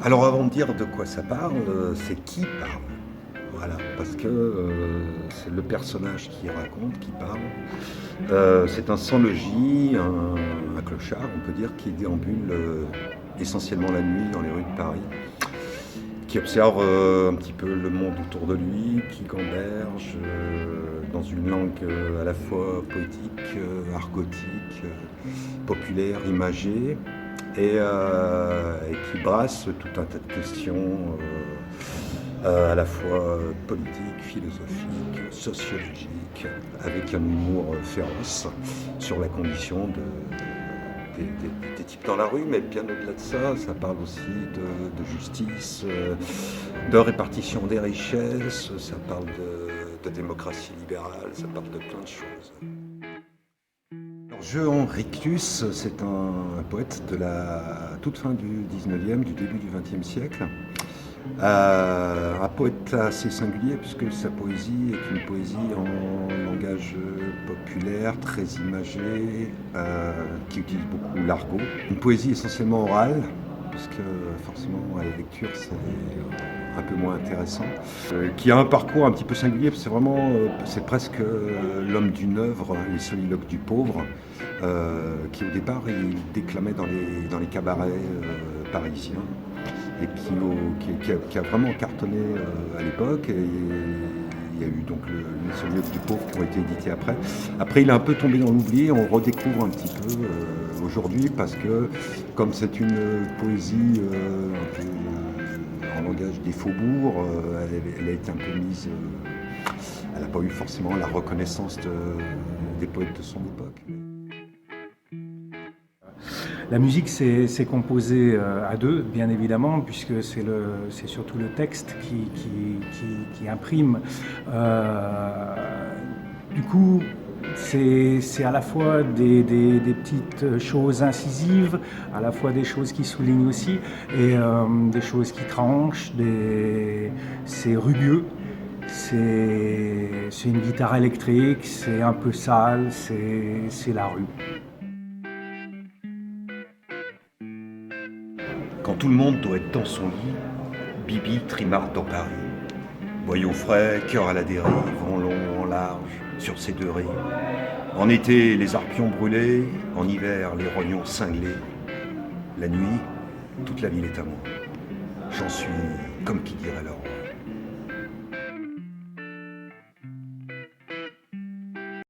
Alors avant de dire de quoi ça parle, c'est qui parle. Voilà, parce que c'est le personnage qui raconte, qui parle. C'est un sans-logis, un clochard, on peut dire, qui déambule essentiellement la nuit dans les rues de Paris, qui observe un petit peu le monde autour de lui, qui gamberge dans une langue à la fois poétique, argotique, populaire, imagée, et qui brasse tout un tas de questions à la fois politique, philosophique, sociologique, avec un humour féroce sur la condition des types dans la rue, mais bien au-delà de ça, ça parle aussi de justice, de répartition des richesses, ça parle de démocratie libérale, ça parle de plein de choses. Alors, Jehan Rictus, c'est un poète de la toute fin du 19e, du début du 20e siècle. Un poète assez singulier puisque sa poésie est une poésie en langage populaire, très imagé, qui utilise beaucoup l'argot. Une poésie essentiellement orale, puisque forcément à la lecture c'est un peu moins intéressant, qui a un parcours un petit peu singulier, c'est vraiment, c'est presque l'homme d'une œuvre, les soliloques du pauvre, qui au départ il déclamait dans les cabarets parisiens et qui a vraiment cartonné à l'époque. Et il y a eu donc les soliloques du pauvre qui ont été édités après. Après, il est un peu tombé dans l'oubli, on redécouvre un petit peu aujourd'hui parce que comme c'est une poésie un peu en langage des faubourgs, elle a été un peu mise, elle n'a pas eu forcément la reconnaissance des poètes de son époque. La musique, c'est composé à deux, bien évidemment, puisque c'est surtout le texte qui imprime. Du coup, c'est à la fois des petites choses incisives, à la fois des choses qui soulignent aussi, et des choses qui tranchent, c'est rugueux. C'est une guitare électrique, c'est un peu sale, c'est la rue. Quand tout le monde doit être dans son lit, Bibi trimarde dans Paris. Boyaux frais, cœur à la dérive, en long, en large, sur ses deux rives. En été, les arpions brûlés, en hiver, les rognons cinglés. La nuit, toute la ville est à moi. J'en suis, comme qui dirait l'or.